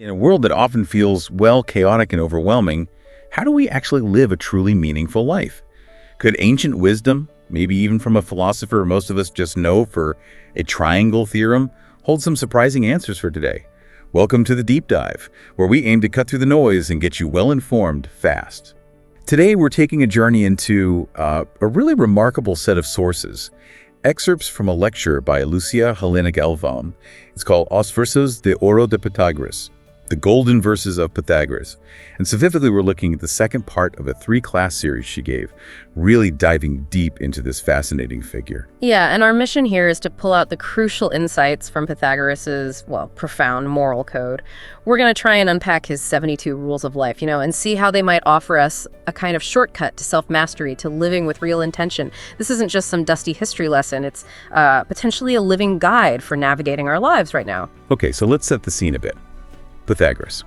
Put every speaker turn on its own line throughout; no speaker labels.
In a world that often feels, well, chaotic and overwhelming, how do we actually live a truly meaningful life? Could ancient wisdom, maybe even from a philosopher most of us just know for a triangle theorem, hold some surprising answers for today? Welcome to the Deep Dive, where we aim to cut through the noise and get you well-informed fast. Today, we're taking a journey into a really remarkable set of sources. Excerpts from a lecture by Lúcia Helena Galvão. It's called Os Versos de Ouro de Pythagoras, the Golden Verses of Pythagoras. And specifically, we're looking at the second part of a 3-class series she gave, really diving deep into this fascinating figure.
Yeah, and our mission here is to pull out the crucial insights from Pythagoras's, profound moral code. We're going to try and unpack his 72 rules of life, and see how they might offer us a kind of shortcut to self-mastery, to living with real intention. This isn't just some dusty history lesson. It's potentially a living guide for navigating our lives right now.
Okay, so let's set the scene a bit. Pythagoras.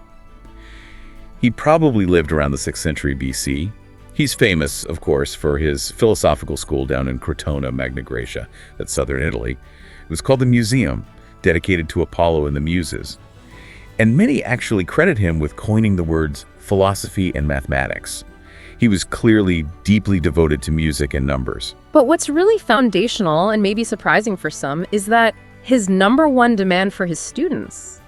He probably lived around the 6th century BC. He's famous, of course, for his philosophical school down in Crotona, Magna Graecia, that's southern Italy. It was called the Museum, dedicated to Apollo and the Muses. And many actually credit him with coining the words philosophy and mathematics. He was clearly deeply devoted to music and numbers.
But what's really foundational, and maybe surprising for some, is that his number one demand for his students,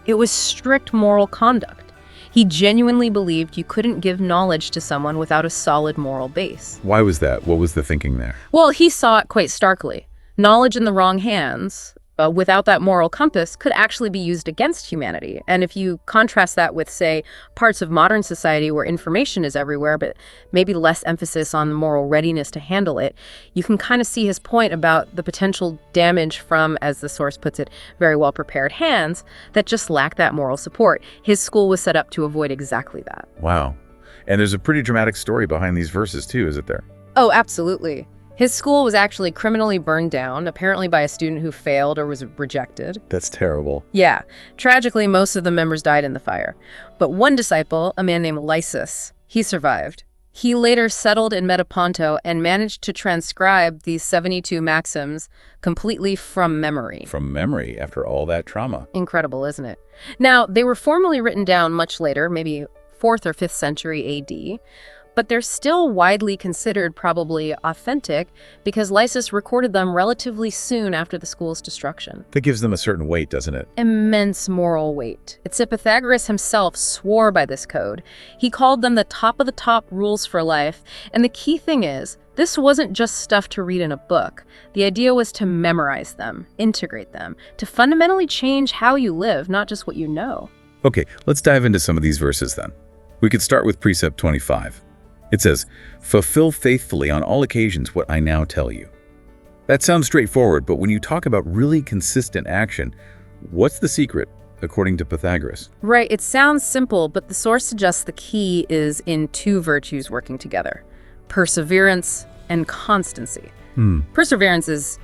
it was strict moral conduct. He genuinely believed you couldn't give knowledge to someone without a solid moral base.
Why was that? What was the thinking there?
Well, he saw it quite starkly. Knowledge in the wrong hands, without that moral compass, could actually be used against humanity. And if you contrast that with, say, parts of modern society where information is everywhere, but maybe less emphasis on the moral readiness to handle it, you can kind of see his point about the potential damage from, as the source puts it, very well-prepared hands that just lack that moral support. His school was set up to avoid exactly that.
Wow. And there's a pretty dramatic story behind these verses too, isn't there?
Oh, absolutely. His school was actually criminally burned down, apparently by a student who failed or was rejected.
That's terrible.
Yeah. Tragically, most of the members died in the fire. But one disciple, a man named Lysis, he survived. He later settled in Metaponto and managed to transcribe these 72 maxims completely from memory.
From memory, after all that trauma.
Incredible, isn't it? Now, they were formally written down much later, maybe 4th or 5th century AD. But they're still widely considered probably authentic because Lysis recorded them relatively soon after the school's destruction.
That gives them a certain weight, doesn't it?
Immense moral weight. It's that Pythagoras himself swore by this code. He called them the top of the top rules for life. And the key thing is, this wasn't just stuff to read in a book. The idea was to memorize them, integrate them, to fundamentally change how you live, not just what you know.
Okay, let's dive into some of these verses then. We could start with precept 25. It says, "Fulfill faithfully on all occasions what I now tell you." That sounds straightforward, but when you talk about really consistent action, what's the secret, according to Pythagoras?
Right, it sounds simple, but the source suggests the key is in 2 virtues working together: perseverance and constancy. Perseverance is,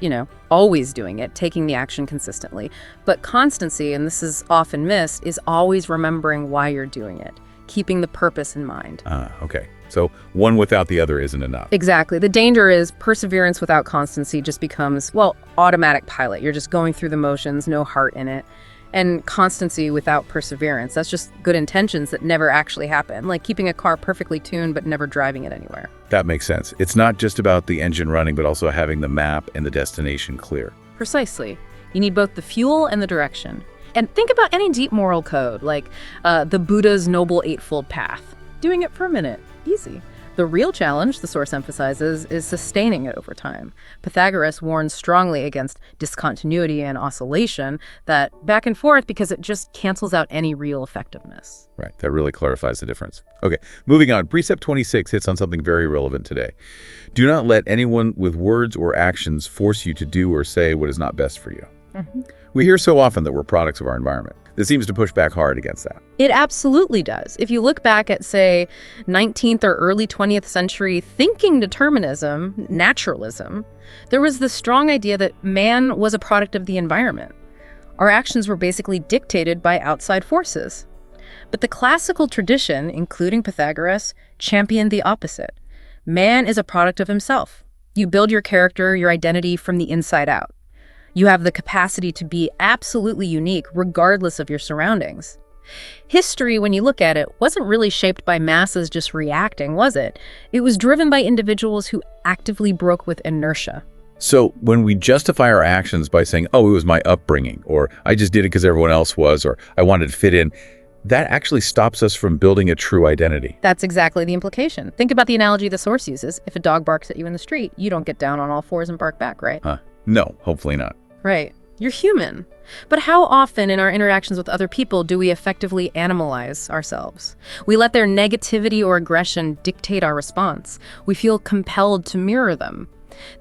always doing it, taking the action consistently. But constancy, and this is often missed, is always remembering why you're doing it, keeping the purpose in mind.
Okay. So one without the other isn't enough.
Exactly. The danger is perseverance without constancy just becomes, automatic pilot. You're just going through the motions, no heart in it. And constancy without perseverance, that's just good intentions that never actually happen, like keeping a car perfectly tuned but never driving it anywhere.
That makes sense. It's not just about the engine running, but also having the map and the destination clear.
Precisely. You need both the fuel and the direction. And think about any deep moral code, like the Buddha's Noble Eightfold Path. Doing it for a minute. Easy. The real challenge, the source emphasizes, is sustaining it over time. Pythagoras warns strongly against discontinuity and oscillation, that back and forth, because it just cancels out any real effectiveness.
Right. That really clarifies the difference. Okay. Moving on. Precept 26 hits on something very relevant today. Do not let anyone with words or actions force you to do or say what is not best for you. We hear so often that we're products of our environment. This seems to push back hard against that.
It absolutely does. If you look back at, say, 19th or early 20th century thinking determinism, naturalism, there was this strong idea that man was a product of the environment. Our actions were basically dictated by outside forces. But the classical tradition, including Pythagoras, championed the opposite. Man is a product of himself. You build your character, your identity from the inside out. You have the capacity to be absolutely unique regardless of your surroundings. History, when you look at it, wasn't really shaped by masses just reacting, was it? It was driven by individuals who actively broke with inertia.
So when we justify our actions by saying, oh, it was my upbringing, or I just did it because everyone else was, or I wanted to fit in, that actually stops us from building a true identity.
That's exactly the implication. Think about the analogy the source uses. If a dog barks at you in the street, you don't get down on all fours and bark back, right?
No, hopefully not.
Right. You're human. But how often in our interactions with other people do we effectively animalize ourselves? We let their negativity or aggression dictate our response. We feel compelled to mirror them.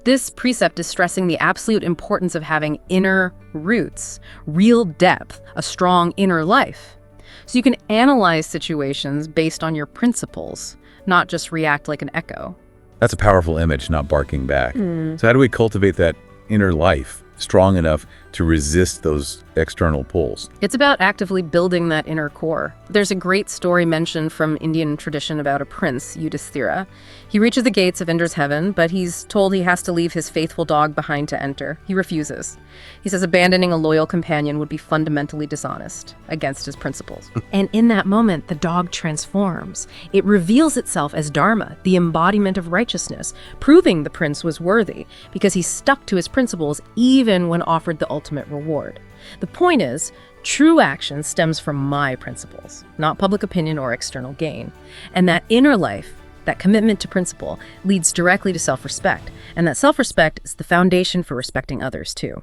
This precept is stressing the absolute importance of having inner roots, real depth, a strong inner life. So you can analyze situations based on your principles, not just react like an echo.
That's a powerful image, not barking back. So how do we cultivate that inner life strong enough to resist those external pulls?
It's about actively building that inner core. There's a great story mentioned from Indian tradition about a prince, Yudhisthira. He reaches the gates of Indra's heaven, but he's told he has to leave his faithful dog behind to enter. He refuses. He says abandoning a loyal companion would be fundamentally dishonest, against his principles. And in that moment, the dog transforms. It reveals itself as Dharma, the embodiment of righteousness, proving the prince was worthy because he stuck to his principles even when offered the ultimate reward. The point is, true action stems from my principles, not public opinion or external gain. And that inner life, that commitment to principle, leads directly to self-respect. And that self-respect is the foundation for respecting others, too.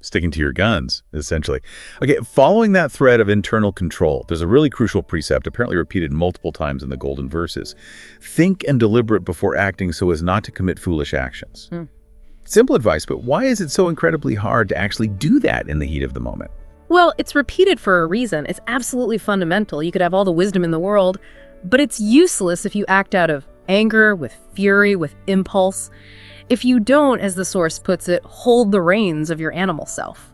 Sticking to your guns, essentially. Okay, following that thread of internal control, there's a really crucial precept, apparently repeated multiple times in the Golden Verses. Think and deliberate before acting so as not to commit foolish actions. Simple advice, but why is it so incredibly hard to actually do that in the heat of the moment?
Well, it's repeated for a reason. It's absolutely fundamental. You could have all the wisdom in the world, but it's useless if you act out of anger, with fury, with impulse. If you don't, as the source puts it, hold the reins of your animal self.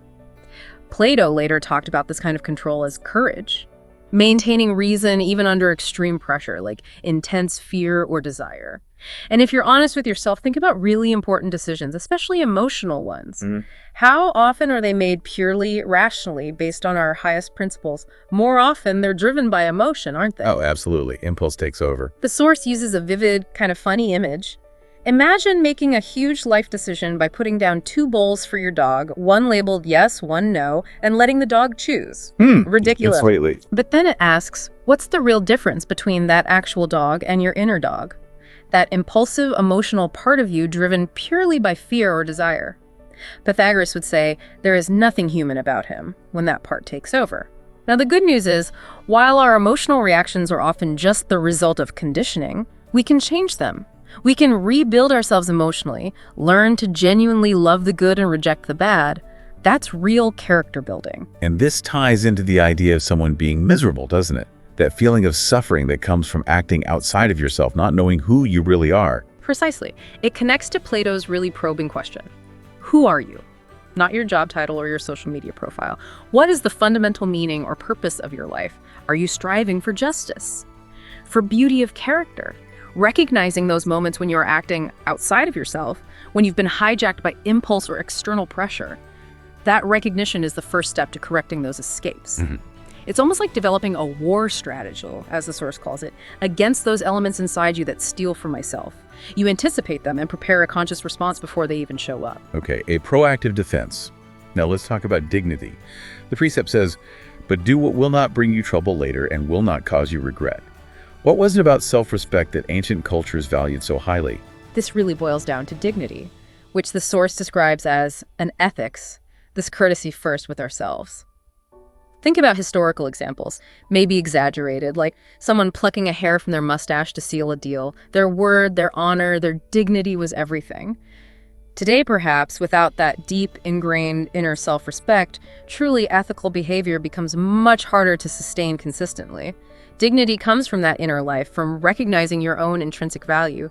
Plato later talked about this kind of control as courage, maintaining reason even under extreme pressure, like intense fear or desire. And if you're honest with yourself, think about really important decisions, especially emotional ones. How often are they made purely rationally based on our highest principles? More often, they're driven by emotion, aren't they?
Oh, absolutely. Impulse takes over.
The source uses a vivid, kind of funny image. Imagine making a huge life decision by putting down 2 bowls for your dog, one labeled yes, one no, and letting the dog choose. Ridiculous.
Completely.
But then it asks, what's the real difference between that actual dog and your inner dog? That impulsive, emotional part of you driven purely by fear or desire. Pythagoras would say there is nothing human about him when that part takes over. Now, the good news is, while our emotional reactions are often just the result of conditioning, we can change them. We can rebuild ourselves emotionally, learn to genuinely love the good and reject the bad. That's real character building.
And this ties into the idea of someone being miserable, doesn't it? That feeling of suffering that comes from acting outside of yourself, not knowing who you really are.
Precisely. It connects to Plato's really probing question. Who are you? Not your job title or your social media profile. What is the fundamental meaning or purpose of your life? Are you striving for justice? For beauty of character? Recognizing those moments when you are acting outside of yourself, when you've been hijacked by impulse or external pressure. That recognition is the first step to correcting those escapes. It's almost like developing a war strategy, as the source calls it, against those elements inside you that steal from myself. You anticipate them and prepare a conscious response before they even show up.
Okay, a proactive defense. Now let's talk about dignity. The precept says, but do what will not bring you trouble later and will not cause you regret. What was it about self-respect that ancient cultures valued so highly?
This really boils down to dignity, which the source describes as an ethics, this courtesy first with ourselves. Think about historical examples, maybe exaggerated, like someone plucking a hair from their mustache to seal a deal. Their word, their honor, their dignity was everything. Today, perhaps, without that deep, ingrained inner self-respect, truly ethical behavior becomes much harder to sustain consistently. Dignity comes from that inner life, from recognizing your own intrinsic value.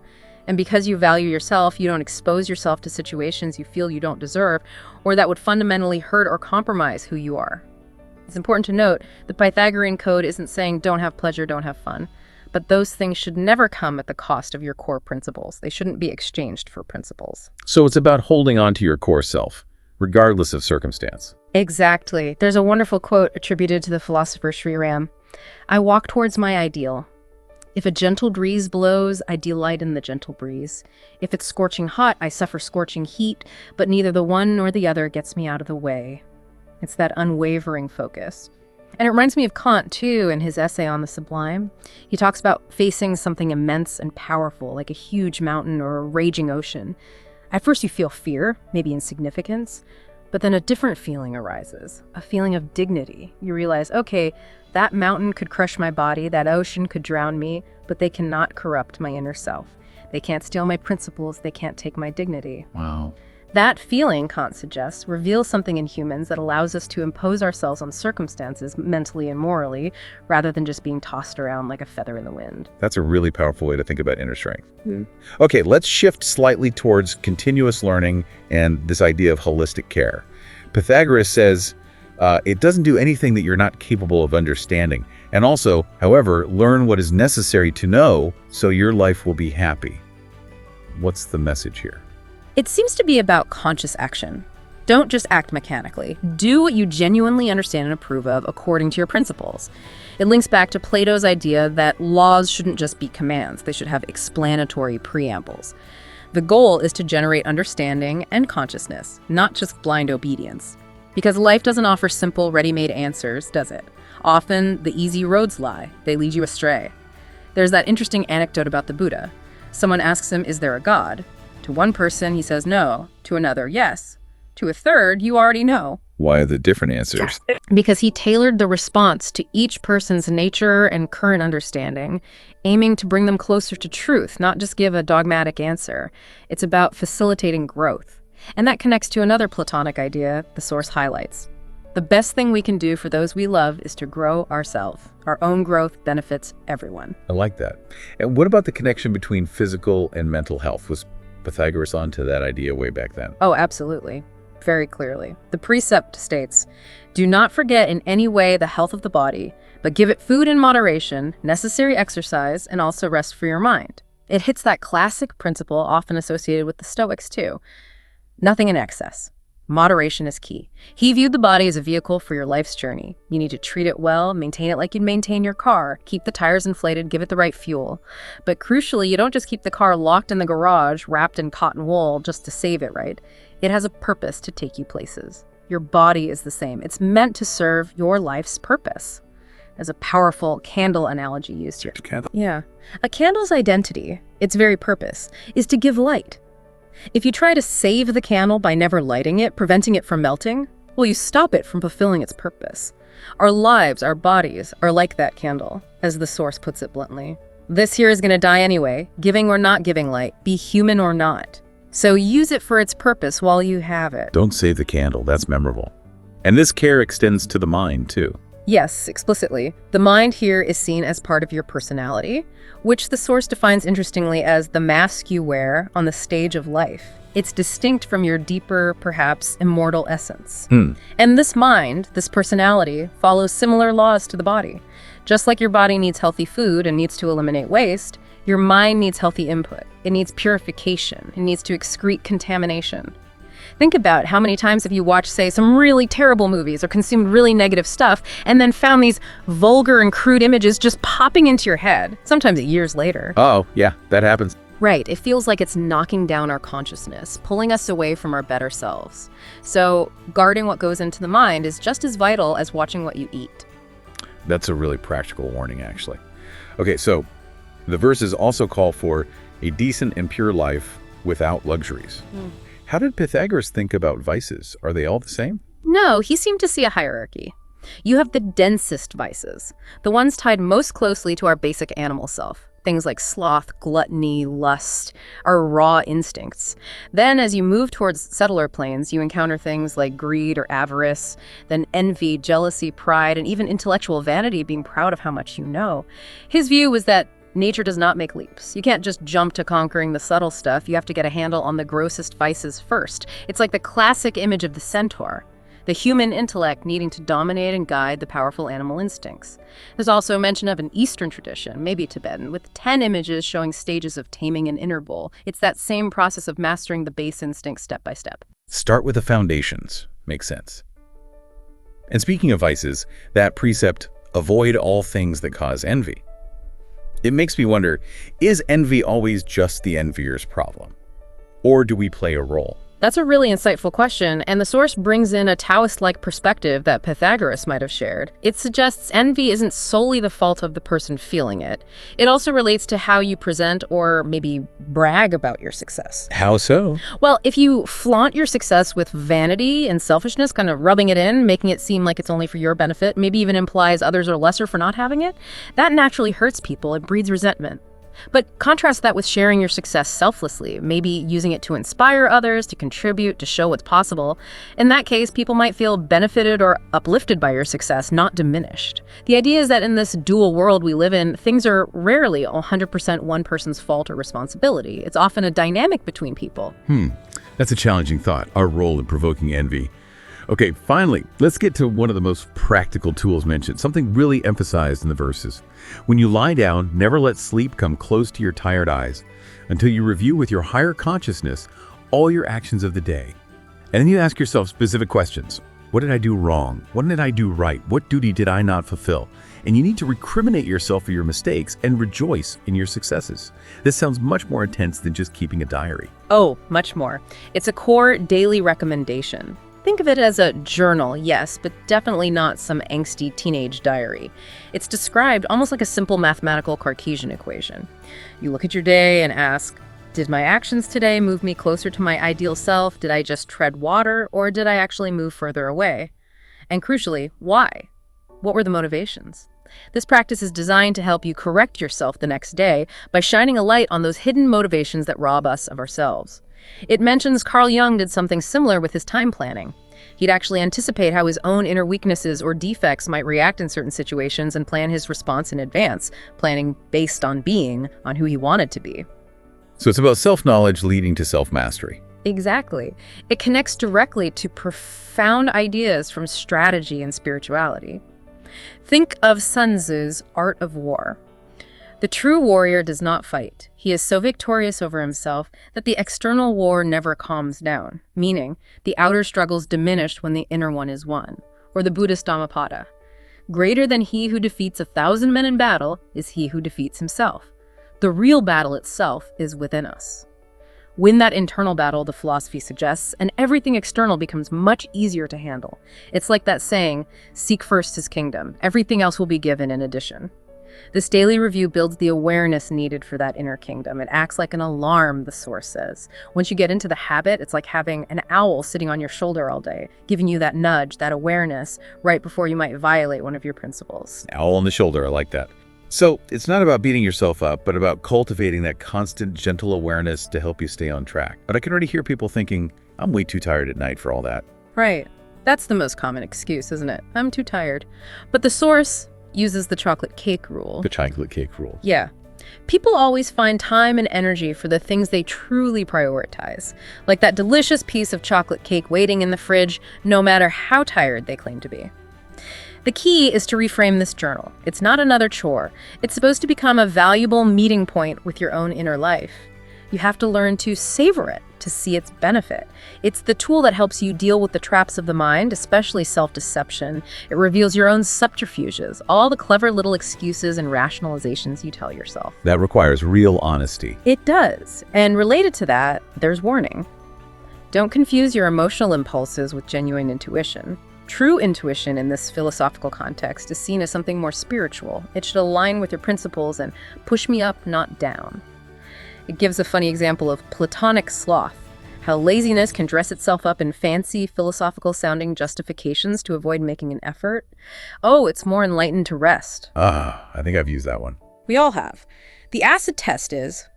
And because you value yourself, you don't expose yourself to situations you feel you don't deserve, or that would fundamentally hurt or compromise who you are. It's important to note, the Pythagorean code isn't saying don't have pleasure, don't have fun. But those things should never come at the cost of your core principles. They shouldn't be exchanged for principles.
So it's about holding on to your core self, regardless of circumstance.
Exactly. There's a wonderful quote attributed to the philosopher Sri Ram. I walk towards my ideal. If a gentle breeze blows, I delight in the gentle breeze. If it's scorching hot, I suffer scorching heat, but neither the one nor the other gets me out of the way. It's that unwavering focus. And it reminds me of Kant, too, in his essay on the sublime. He talks about facing something immense and powerful, like a huge mountain or a raging ocean. At first you feel fear, maybe insignificance, but then a different feeling arises, a feeling of dignity. You realize, okay, that mountain could crush my body, that ocean could drown me, but they cannot corrupt my inner self. They can't steal my principles, they can't take my dignity.
Wow.
That feeling, Kant suggests, reveals something in humans that allows us to impose ourselves on circumstances mentally and morally, rather than just being tossed around like a feather in the wind.
That's a really powerful way to think about inner strength. Okay, let's shift slightly towards continuous learning and this idea of holistic care. Pythagoras says, it doesn't do anything that you're not capable of understanding. And also, however, learn what is necessary to know so your life will be happy. What's the message here?
It seems to be about conscious action. Don't just act mechanically. Do what you genuinely understand and approve of according to your principles. It links back to Plato's idea that laws shouldn't just be commands. They should have explanatory preambles. The goal is to generate understanding and consciousness, not just blind obedience. Because life doesn't offer simple, ready-made answers, does it? Often, the easy roads lie. They lead you astray. There's that interesting anecdote about the Buddha. Someone asks him, is there a God? To one person, he says no. To another, yes. To a third, you already know.
Why are the different answers?
Because he tailored the response to each person's nature and current understanding, aiming to bring them closer to truth, not just give a dogmatic answer. It's about facilitating growth. And that connects to another Platonic idea the source highlights. The best thing we can do for those we love is to grow ourselves. Our own growth benefits everyone.
I like that. And what about the connection between physical and mental health? Was Pythagoras onto that idea way back then?
Oh, absolutely. Very clearly. The precept states, do not forget in any way the health of the body, but give it food in moderation, necessary exercise, and also rest for your mind. It hits that classic principle often associated with the Stoics too. Nothing in excess. Moderation is key. He viewed the body as a vehicle for your life's journey. You need to treat it well, maintain it like you'd maintain your car, keep the tires inflated, give it the right fuel. But crucially, you don't just keep the car locked in the garage, wrapped in cotton wool just to save it, right? It has a purpose to take you places. Your body is the same. It's meant to serve your life's purpose. There's a powerful candle analogy used here.
Candle?
Yeah. A candle's identity, its very purpose, is to give light. If you try to save the candle by never lighting it, preventing it from melting, well, you stop it from fulfilling its purpose. Our lives, our bodies, are like that candle, as the source puts it bluntly. This here is going to die anyway, giving or not giving light, be human or not. So use it for its purpose while you have it.
Don't save the candle. That's memorable. And this care extends to the mind, too.
Yes, explicitly. The mind here is seen as part of your personality, which the source defines interestingly as the mask you wear on the stage of life. It's distinct from your deeper, perhaps immortal essence. And this mind, this personality, follows similar laws to the body. Just like your body needs healthy food and needs to eliminate waste, your mind needs healthy input. It needs purification. It needs to excrete contamination. Think about how many times have you watched, say, some really terrible movies or consumed really negative stuff and then found these vulgar and crude images just popping into your head, sometimes years later.
Oh, yeah, that happens.
Right, it feels like it's knocking down our consciousness, pulling us away from our better selves. So guarding what goes into the mind is just as vital as watching what you eat.
That's a really practical warning, actually. Okay, so the verses also call for a decent and pure life without luxuries. How did Pythagoras think about vices? Are they all the same?
No, he seemed to see a hierarchy. You have the densest vices, the ones tied most closely to our basic animal self. Things like sloth, gluttony, lust, our raw instincts. Then as you move towards settler planes, you encounter things like greed or avarice, then envy, jealousy, pride, and even intellectual vanity, being proud of how much you know. His view was that nature does not make leaps. You can't just jump to conquering the subtle stuff. You have to get a handle on the grossest vices first. It's like the classic image of the centaur, the human intellect needing to dominate and guide the powerful animal instincts. There's also mention of an Eastern tradition, maybe Tibetan, with 10 images showing stages of taming an inner bull. It's that same process of mastering the base instincts step by step.
Start with the foundations. Makes sense. And speaking of vices, that precept, avoid all things that cause envy. It makes me wonder, is envy always just the envier's problem? Or do we play a role?
That's a really insightful question, and the source brings in a Taoist-like perspective that Pythagoras might have shared. It suggests envy isn't solely the fault of the person feeling it. It also relates to how you present or maybe brag about your success.
How so?
Well, if you flaunt your success with vanity and selfishness, kind of rubbing it in, making it seem like it's only for your benefit, maybe even implies others are lesser for not having it, that naturally hurts people. It breeds resentment. But contrast that with sharing your success selflessly, maybe using it to inspire others, to contribute, to show what's possible. In that case, people might feel benefited or uplifted by your success, not diminished. The idea is that in this dual world we live in, things are rarely 100% one person's fault or responsibility. It's often a dynamic between people.
That's a challenging thought, our role in provoking envy. Okay, finally, let's get to one of the most practical tools mentioned, something really emphasized in the verses. When you lie down, never let sleep come close to your tired eyes until you review with your higher consciousness all your actions of the day. And then you ask yourself specific questions. What did I do wrong? What did I do right? What duty did I not fulfill? And you need to recriminate yourself for your mistakes and rejoice in your successes. This sounds much more intense than just keeping a diary.
Oh, much more. It's a core daily recommendation. Think of it as a journal, yes, but definitely not some angsty teenage diary. It's described almost like a simple mathematical Cartesian equation. You look at your day and ask, did my actions today move me closer to my ideal self? Did I just tread water, or did I actually move further away? And crucially, why? What were the motivations? This practice is designed to help you correct yourself the next day by shining a light on those hidden motivations that rob us of ourselves. It mentions Carl Jung did something similar with his time planning. He'd actually anticipate how his own inner weaknesses or defects might react in certain situations and plan his response in advance, planning based on being, on who he wanted to be.
So it's about self-knowledge leading to self-mastery.
Exactly. It connects directly to profound ideas from strategy and spirituality. Think of Sun Tzu's Art of War. The true warrior does not fight. He is so victorious over himself that the external war never calms down, meaning the outer struggles diminish when the inner one is won. Or the Buddhist Dhammapada. Greater than he who defeats 1,000 men in battle is he who defeats himself. The real battle itself is within us. Win that internal battle, the philosophy suggests, and everything external becomes much easier to handle. It's like that saying, seek first his kingdom. Everything else will be given in addition. This daily review builds the awareness needed for that inner kingdom. It acts like an alarm, the source says. Once you get into the habit, it's like having an owl sitting on your shoulder all day, giving you that nudge, that awareness, right before you might violate one of your principles.
Owl on the shoulder, I like that. So it's not about beating yourself up, but about cultivating that constant, gentle awareness to help you stay on track. But I can already hear people thinking, I'm way too tired at night for all that.
Right. That's the most common excuse, isn't it? I'm too tired. But the source uses the chocolate cake rule.
The chocolate cake rule.
Yeah. People always find time and energy for the things they truly prioritize, like that delicious piece of chocolate cake waiting in the fridge, no matter how tired they claim to be. The key is to reframe this journal. It's not another chore. It's supposed to become a valuable meeting point with your own inner life. You have to learn to savor it, to see its benefit. It's the tool that helps you deal with the traps of the mind, especially self-deception. It reveals your own subterfuges, all the clever little excuses and rationalizations you tell yourself.
That requires real honesty.
It does. And related to that, there's warning. Don't confuse your emotional impulses with genuine intuition. True intuition in this philosophical context is seen as something more spiritual. It should align with your principles and push me up, not down. It gives a funny example of Platonic sloth, how laziness can dress itself up in fancy, philosophical-sounding justifications to avoid making an effort. Oh, it's more enlightened to rest.
I think I've used that one.
We all have. The acid test is,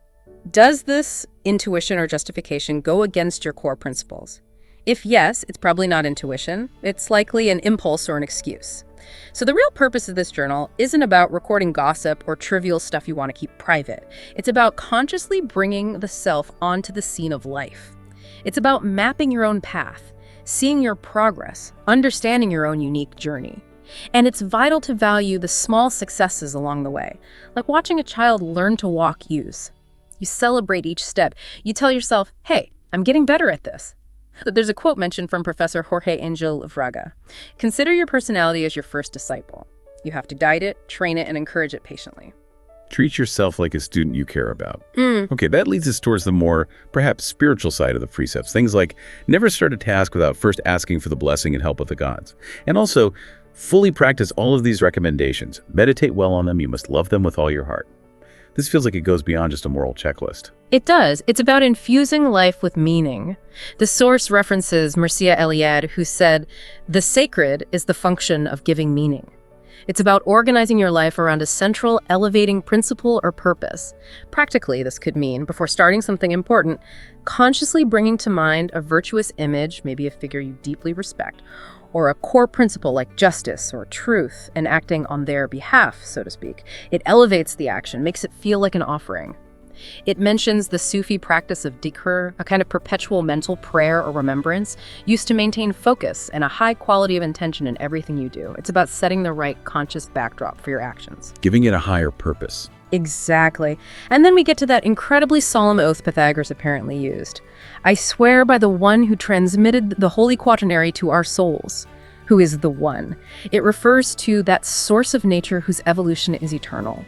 does this intuition or justification go against your core principles? If yes, it's probably not intuition. It's likely an impulse or an excuse. So the real purpose of this journal isn't about recording gossip or trivial stuff you want to keep private. It's about consciously bringing the self onto the scene of life. It's about mapping your own path, seeing your progress, understanding your own unique journey. And it's vital to value the small successes along the way, like watching a child learn to walk use. You celebrate each step. You tell yourself, hey, I'm getting better at this. There's a quote mentioned from Professor Jorge Angel of Raga. Consider your personality as your first disciple. You have to guide it, train it, and encourage it patiently.
Treat yourself like a student you care about. Okay, that leads us towards the more, perhaps, spiritual side of the precepts. Things like never start a task without first asking for the blessing and help of the gods. And also, fully practice all of these recommendations. Meditate well on them. You must love them with all your heart. This feels like it goes beyond just a moral checklist.
It does. It's about infusing life with meaning. The source references Mircea Eliade, who said, "The sacred is the function of giving meaning." It's about organizing your life around a central, elevating principle or purpose. Practically, this could mean, before starting something important, consciously bringing to mind a virtuous image, maybe a figure you deeply respect, or a core principle like justice or truth, and acting on their behalf, so to speak. It elevates the action, makes it feel like an offering. It mentions the Sufi practice of dhikr, a kind of perpetual mental prayer or remembrance, used to maintain focus and a high quality of intention in everything you do. It's about setting the right conscious backdrop for your actions.
Giving it a higher purpose.
Exactly. And then we get to that incredibly solemn oath Pythagoras apparently used. "I swear by the one who transmitted the holy quaternary to our souls." Who is the one? It refers to that source of nature whose evolution is eternal.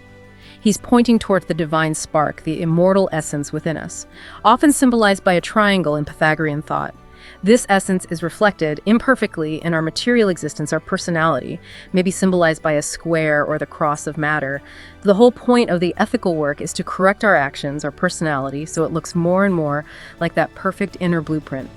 He's pointing towards the divine spark, the immortal essence within us, often symbolized by a triangle in Pythagorean thought. This essence is reflected imperfectly in our material existence, our personality, maybe symbolized by a square or the cross of matter. The whole point of the ethical work is to correct our actions, our personality, so it looks more and more like that perfect inner blueprint.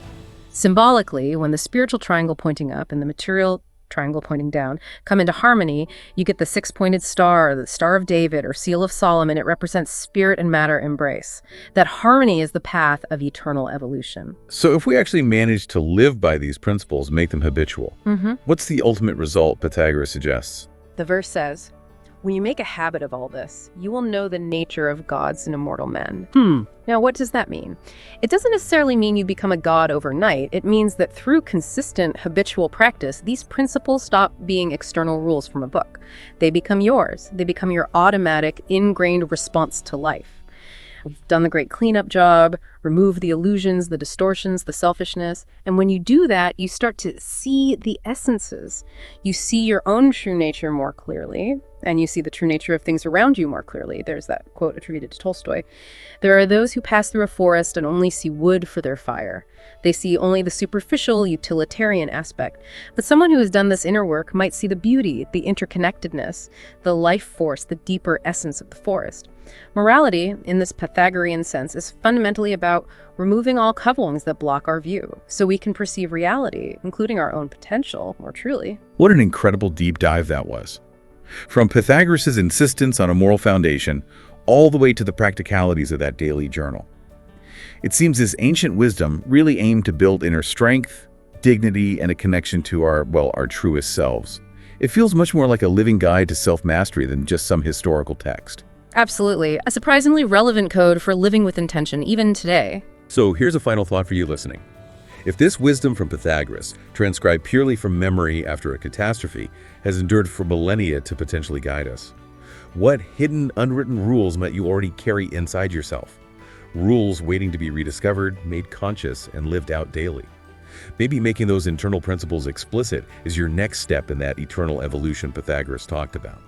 Symbolically, when the spiritual triangle pointing up and the material triangle pointing down come into harmony, you get the six-pointed star, the Star of David, or Seal of Solomon. It represents spirit and matter embrace. That harmony is the path of eternal evolution.
So if we actually manage to live by these principles, make them habitual, what's the ultimate result Pythagoras suggests?
The verse says, "When you make a habit of all this, you will know the nature of gods and immortal men." Now, what does that mean? It doesn't necessarily mean you become a god overnight. It means that through consistent habitual practice, these principles stop being external rules from a book. They become yours. They become your automatic, ingrained response to life. We've done the great cleanup job, remove the illusions, the distortions, the selfishness. And when you do that, you start to see the essences. You see your own true nature more clearly, and you see the true nature of things around you more clearly. There's that quote attributed to Tolstoy. There are those who pass through a forest and only see wood for their fire. They see only the superficial, utilitarian aspect. But someone who has done this inner work might see the beauty, the interconnectedness, the life force, the deeper essence of the forest. Morality, in this Pythagorean sense, is fundamentally about removing all coverings that block our view, so we can perceive reality, including our own potential, more truly.
What an incredible deep dive that was. From Pythagoras' insistence on a moral foundation, all the way to the practicalities of that daily journal. It seems this ancient wisdom really aimed to build inner strength, dignity, and a connection to our truest selves. It feels much more like a living guide to self-mastery than just some historical text.
Absolutely. A surprisingly relevant code for living with intention, even today.
So here's a final thought for you listening. If this wisdom from Pythagoras, transcribed purely from memory after a catastrophe, has endured for millennia to potentially guide us, what hidden, unwritten rules might you already carry inside yourself? Rules waiting to be rediscovered, made conscious, and lived out daily. Maybe making those internal principles explicit is your next step in that eternal evolution Pythagoras talked about.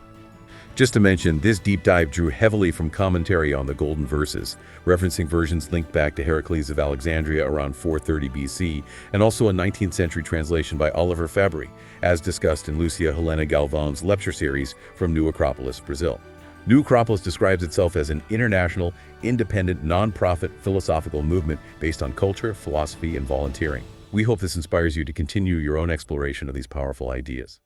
Just to mention, this deep dive drew heavily from commentary on the Golden Verses, referencing versions linked back to Heracles of Alexandria around 430 BC, and also a 19th century translation by Oliver Fabry, as discussed in Lúcia Helena Galvão's lecture series from New Acropolis, Brazil. New Acropolis describes itself as an international, independent, non-profit philosophical movement based on culture, philosophy, and volunteering. We hope this inspires you to continue your own exploration of these powerful ideas.